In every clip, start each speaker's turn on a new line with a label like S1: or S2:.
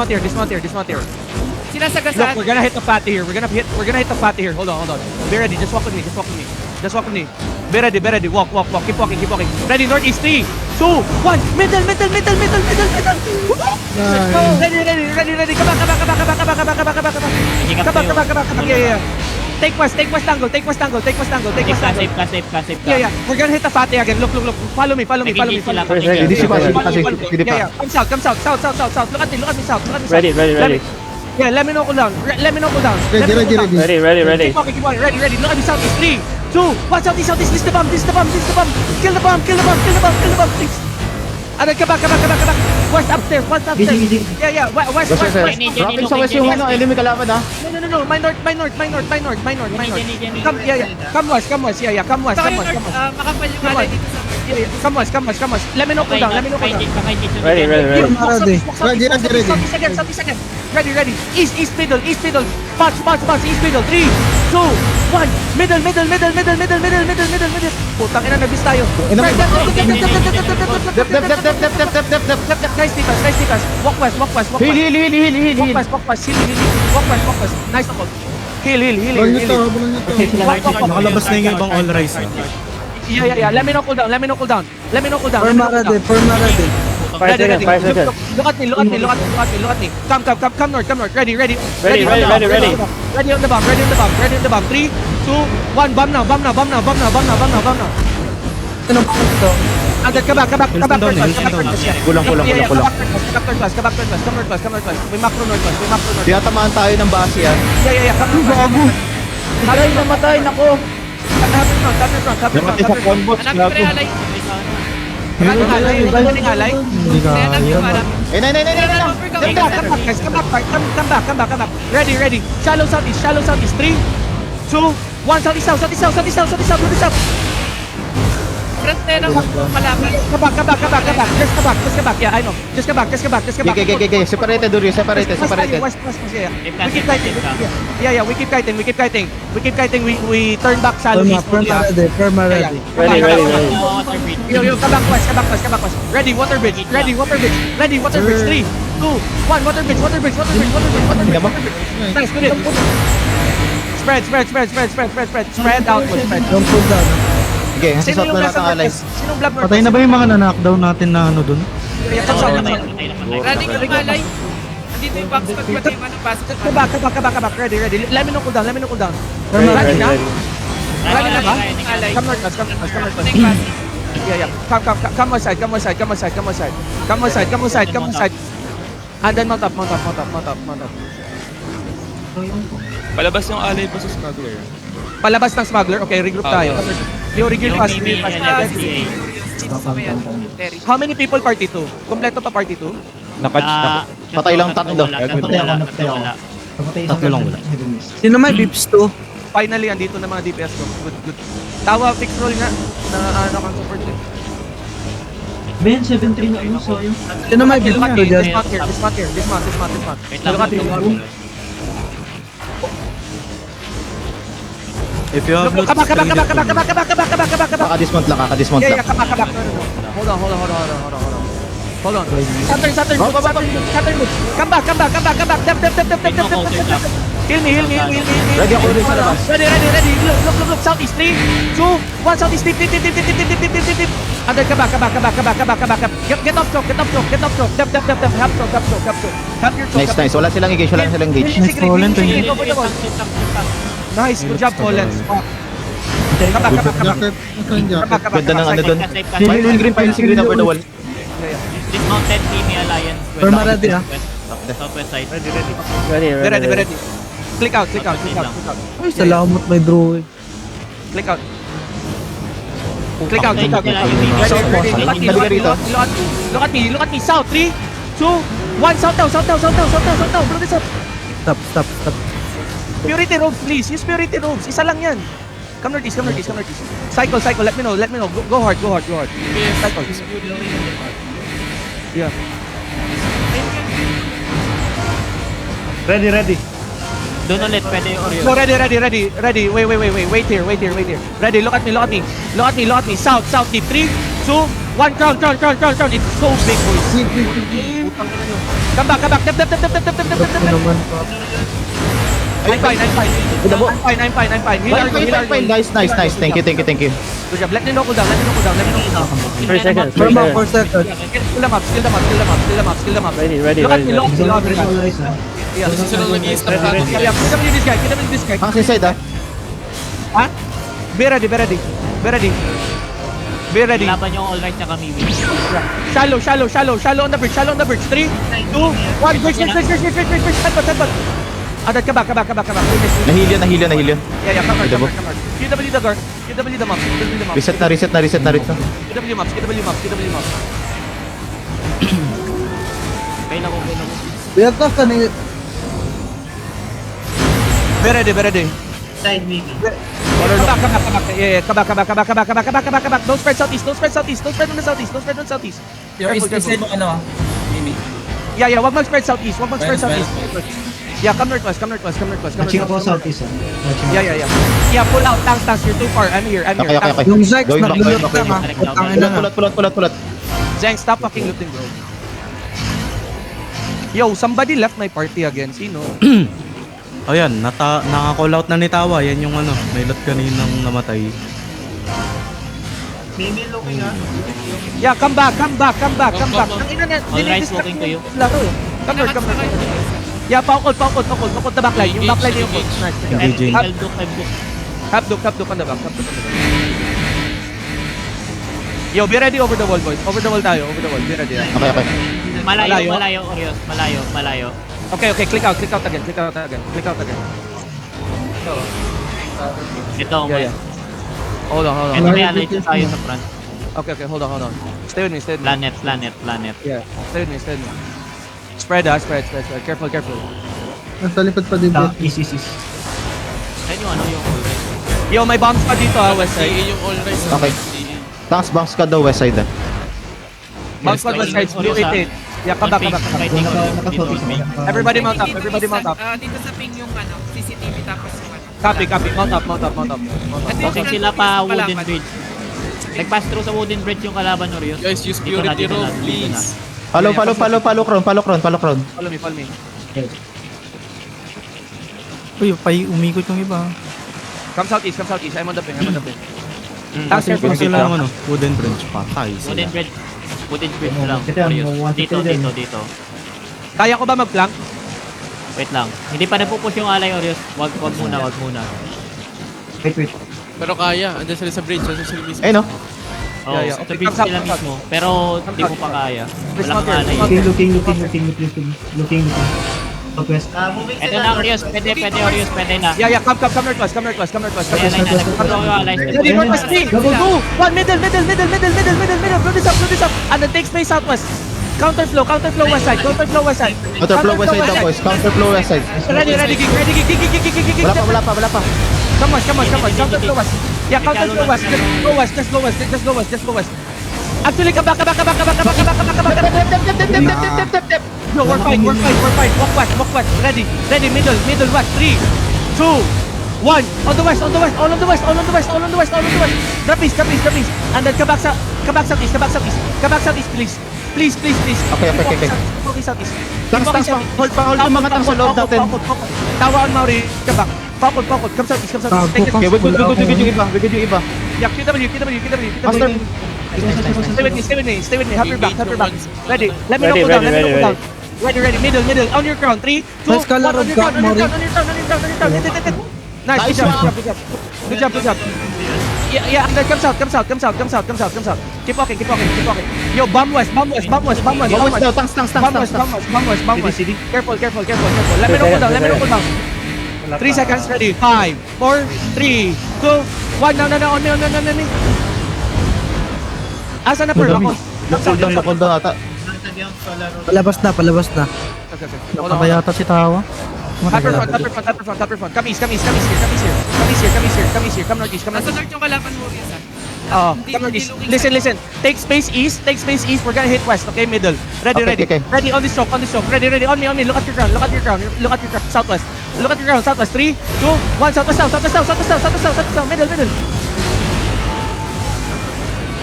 S1: dismount here.
S2: Sinasagasaan.
S1: Look, we're gonna hit the fatty here. We're gonna hit the fatty here. Hold on. Be ready. Just walk with me. Be ready. Walk. Keep walking. Ready, northeast. 3, 2, 1. Middle. Ready. Come back. Yeah. Take west angle.
S2: Safe ka.
S1: Yeah. We're gonna hit the fatty again. Look. Follow me.
S3: Ready.
S1: Yeah. Come south. Look at me south.
S3: Ready.
S1: Yeah, let me know cool down.
S3: Ready.
S1: Keep walking. Ready. Look at me south. 3, 2, 1. Southeast. This is the bomb. Kill the bomb, please. And then come back. West upstairs.
S4: Easy.
S1: Yeah. West.
S3: Rocket sa west yung enemy kalaban ha.
S1: No. My north. Come west. Yeah. Come west.
S2: Makapal yung alay dito sa
S1: Come west. Let me know cool down.
S3: Ready.
S1: Southeast again. Ready. East middle. Punch. East middle. 3, 2, 1. Middle. Putang ina, nabis tayo. Nice defense. Walk west.
S3: Heal.
S1: Walk west. Nice knock. Heal.
S5: Nakalabas na yung ibang all rise.
S1: Yeah. Let me know cool down.
S4: Permarade.
S1: Ready.
S3: 5 seconds.
S1: Look at me. Come north. Ready.
S3: Ready.
S1: Ready on the bomb. 3, 2, 1. Bomb now.
S4: Ano ba ito?
S1: Agad ka back. Come back third class.
S3: Kulang.
S1: Come back third class. May macro north.
S3: Tiyatamaan tayo ng base yan.
S1: Yeah. Come.
S4: Aray, namatay. Nako.
S1: Top front.
S2: Hanapin ko rin alay.
S1: Alay.
S5: Hindi ka
S2: Hanapin ko
S5: yan.
S2: alam.
S1: Come back. Ready. Shallow southeast. 3, 2, 1. Southeast.
S2: Front na lang malaman.
S1: Come back. Just come back. Yeah, I know. Just come back.
S3: Okay. Separated.
S1: West. Yeah. We keep kiting. We turn back shallow east.
S4: Permarade.
S3: Ready.
S1: Yo, come back west. Ready, water bridge. 3, 2, 1, water bridge. Nice, good. Spread outward.
S4: Don't pull down.
S3: Okay, hasasot na natin ang allies.
S1: Sinong blood
S5: Patay na ba yung mga na-knockdown natin na ano dun?
S2: Ready ka ng alay. Andito yung box pag pati yung ano, pasok.
S1: Come back. Ready. Let me know cool down.
S3: Ready.
S1: Ready na ba?
S2: Alay.
S1: Come north. Yeah. Come my side. And then mount up.
S6: Palabas yung alay pa sa smuggler.
S1: Palabas ng smuggler. Okay, regroup tayo. Regroup fast. How many people party 2? Kompleto pa party 2?
S3: Patay lang tatlo.
S5: Tatlo lang wala.
S4: Sino may bips to?
S1: Finally, andito na mga DPS ko. Good. Tawa, fix roll nga. Na kang support eh.
S4: Ben, 7-3 na yun. Sino may bips to dyan?
S1: Dismount here. Look at you.
S5: If you have loot,
S1: Come back.
S3: Kakadismount lang.
S1: Yeah, come back. No. Hold on. Saturn. Come back. Dep. Heal me.
S3: Ready ako rin sa labas.
S1: Ready. Look. Southeast. 3, 2, 1. Southeast. Tip. And then come back. Get off stroke. Dep. Help your choke.
S3: Nice. Wala silang engage.
S5: Nice, Colin. Thank you.
S1: Nice, good job, Colin. Come back.
S3: Ganda ng ano dun. Pile si green over the wall.
S7: Dismounted Team Alliance.
S4: Permarade ah.
S7: Southwest side.
S1: Ready. Click out.
S4: Ay, salamat may drawing.
S1: Click out.
S3: Ready. Balik ka rito.
S1: Look at me. South. 3, 2, 1. South down. Blow this up.
S4: Stop.
S1: Purity robes, please. Use purity robes. Isa lang yan. Come northeast. Cycle. Let me know. Go hard. Cycle. Yeah.
S5: Ready.
S7: Doon ulit, pwede yung Oreo.
S1: No, ready. Wait here. Ready, look at me. South, deep. 3, 2, 1, crown. It's so big, boys. Come back. I'm fine. I'm fine. Heal.
S3: Nice. Thank you.
S1: Good job. Let me know cool down.
S7: 3 seconds.
S1: Kill them up. Ready. Look at me, lock. Yeah.
S2: Sino nag-i-stop natin?
S1: Yeah, KW this guy.
S3: Ang inside ah.
S1: Ha? Be ready.
S7: Laban yung all right na kami.
S1: Shallow on the bridge. 3, 2, 1. Bridge. Headbutt. Agad ka back.
S3: Nahil yun.
S1: Yeah, come on. QW the guard. QW the mob.
S3: Reset na.
S1: QW mobs.
S7: Kailan ko.
S1: Be ready.
S2: Side maybe.
S1: Come back. Don't spread southeast. Don't spread on the southeast.
S2: Your is
S1: Careful.
S2: mo ano? Mimi.
S1: Yeah, wag mag-spread southeast. Yeah, come northwest.
S4: Watching ako southeast.
S1: Yeah, pull out. Tanks. You're too far. I'm here.
S3: Okay.
S4: Yung Zex,
S3: Going back.
S4: naglulok lang ha. Putangin na.
S3: Pulat.
S1: Zeng, stop fucking looting, bro. Yo, somebody left my party again. Sino?
S5: Ayan, naka-call out na ni Tawa. Yan yung ano, may lot kaninang namatay.
S2: Mimi looking ah.
S1: Yeah, come back.
S7: All right, looking to you.
S1: Come north. Yeah, pakot the backline. Yung backline yung coach. Nice.
S5: Engaging.
S1: Half-duke on the back. Yo, be ready over the wall, boys. Over the wall. Be ready.
S3: Okay.
S7: Malayo, Orios. Malayo.
S1: Okay, click out again.
S7: Ito,
S1: Yeah. Hold on.
S7: Ito may alay tayo sa front.
S1: Okay, hold on. Stay with me.
S7: Planet.
S1: Yeah, stay with me. Spread. Careful.
S4: Nasa likod pa din.
S7: Is. Ayun yung yung all right.
S1: Yo, may bombs pa dito west side.
S2: Yung all rise.
S3: Okay. Bounce ka daw west side ah.
S1: Bombs pa west side. Blue 88. Yeah, come back. Everybody mount up.
S2: Dito sa ping yung ano, CCTV tapos yung ano.
S1: Copy. Mount up.
S7: Okay sila pa wooden bridge. Nag-pass through sa wooden bridge yung kalaban, Orios.
S2: Guys, use purity rope, please.
S3: Follow crown.
S1: Follow me.
S5: Uy, umikot yung iba.
S1: Come southeast. I'm on the ping.
S5: Kasi sila ang ano, wooden bridge. Patay sila.
S7: Wooden bridge lang. Orios. Dito.
S1: Kaya ko ba mag-flank?
S7: Wait lang. Hindi pa napupush yung alay, Orios. Wag muna.
S4: Wait.
S2: Pero kaya, andyan sila sa bridge, andyan sila mismo.
S3: Eh no?
S7: Oh,
S1: Yeah.
S7: sa
S1: Okay,
S7: bridge
S1: come
S7: sila
S1: south.
S7: mismo. Pero di mo pa kaya. Walang
S1: Come
S7: alay.
S4: Looking. Southwest.
S7: Ito na, Orios. Pwede, Orios. Pwede na.
S1: Yeah, come northwest.
S7: Ayan na, nagpapagawa yung alay.
S1: Ready, northwest 3, 2, 1, middle. Blow this up. And then take space southwest. Counterflow west side.
S3: Counterflow west side daw boys. Counterflow west side.
S1: Ready, gig.
S3: Wala pa.
S1: Come on. Counterflow west. Yeah, counterflow west. Just go west. Actually, come back. No, we're fine. Walk west. Ready. Middle west. 3, 2, 1. On the west. All on the west. Drop east. And then come back southeast, please. Please.
S3: Okay.
S1: Focus southeast.
S3: Tanks. Hold yung mga tanks sa loob natin.
S1: Tawa on Mauri. Come back. Pakot. Come southeast. Take
S3: Okay, we good yung iba.
S1: Yeah, QW.
S3: Master.
S1: Stay with me. Have your back. Ready. Let me know cool down. Ready. Middle. On your crown. 3, 2, 1.
S4: Let's color
S1: On your
S4: of
S1: crown.
S4: Mori.
S1: Nice.
S3: Nice
S1: Good job. Yeah. And then come south. Keep walking. Yo, bomb west.
S3: Bomb west daw. Tanks.
S1: Bomb west. Careful. Let me know cool down. 3 seconds. Ready. 5, 4, 3, 2, 1. No. On me. Asa na per?
S3: Cool down ata.
S4: Palabas na.
S1: Okay. Hold
S5: Baka
S1: on.
S5: yata si Tawa.
S1: Upper front. Come east here. Come northeast.
S2: Nasa north yung kalaban mo, Riz
S1: Oh, come northeast. Listen. Take space east. We're gonna hit west. Okay, middle. Ready.
S3: Okay.
S1: Ready on the stroke. Ready. On me. Look at your ground. Southwest. Look at your ground. Southwest. 3, 2, 1. Southwest. Middle.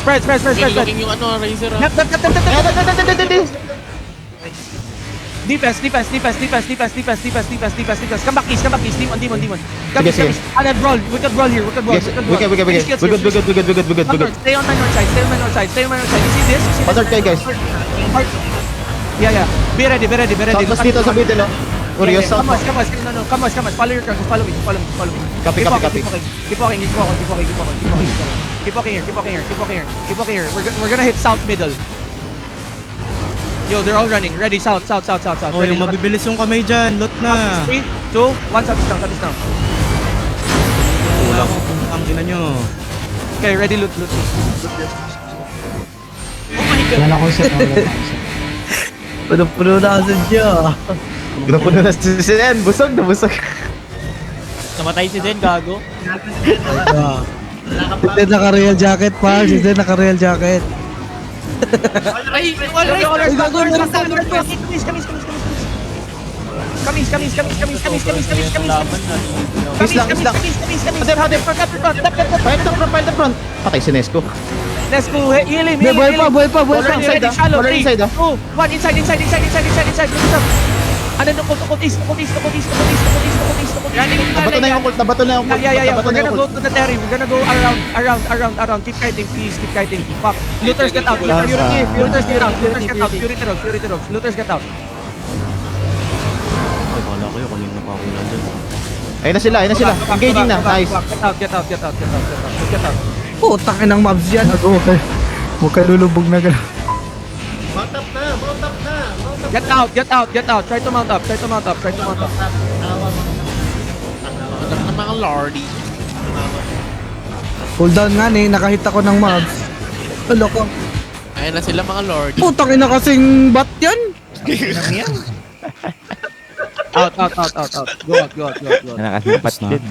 S1: Spread.
S2: Looking yung ano, Razor ah.
S1: Left. Defense. Come back, East. Demon. Come
S3: Sige,
S1: East. And then brawl. We can brawl here. We can brawl.
S3: Yes, we can. We're good.
S1: Stay on my north side. You see this?
S3: Patard kayo, guys.
S1: Yeah. Be ready.
S3: Southwest dito sa middle, oh. Curious,
S1: Come on.
S3: southwest.
S1: No. Come on. Follow your tracks. Follow me.
S3: Copy.
S1: Keep walking here. We're gonna hit south middle. Yo, they're all running. Ready, south.
S5: Oh, yung mabibilis yung kamay dyan. Lot na.
S1: 3, 2, 1, south is down.
S5: Kulang ang ina nyo.
S1: Okay, ready, loot.
S4: Wala ko set.
S8: Puno na kasi siya.
S3: Puno na si Zen. Busog.
S7: Namatay si Zen, gago.
S8: Hindi naka-real jacket, pa. Si Zen naka-real jacket.
S2: Ay, wala.
S1: Kamis.
S3: Fire the front. Patay si Nesco.
S1: Let's go. Heal him.
S8: Buhay pa.
S3: Inside, ah.
S1: Shallow.
S3: Waller
S1: 3,
S3: inside,
S1: 2,
S3: ah.
S1: 1. Inside. Look up. And then look east.
S3: Nabato na yung ult.
S1: Yeah.
S3: Nabato
S1: We're
S3: na
S1: gonna
S3: yung
S1: go
S3: ult.
S1: to the terry. We're gonna go around. Keep kiting, please. Fuck. Looters get out. Looters get out. Looters get out.
S5: Ay, kala ko yun. Kanina pa ako nandun.
S3: Ayun na sila. Engaging na. Nice.
S1: Get out.
S8: Putang inang mobs yan. Okay. Huwag ka lulubog na gano'n.
S1: Get out. Try to mount up.
S2: Ang mga lordy.
S8: Cooldown nga ni, nakahit ako ng mobs. Ano ko?
S2: Ayan na sila mga lordy.
S8: Putang ina kasing bat yan.
S1: Out. Go out.
S3: Nakasipat din.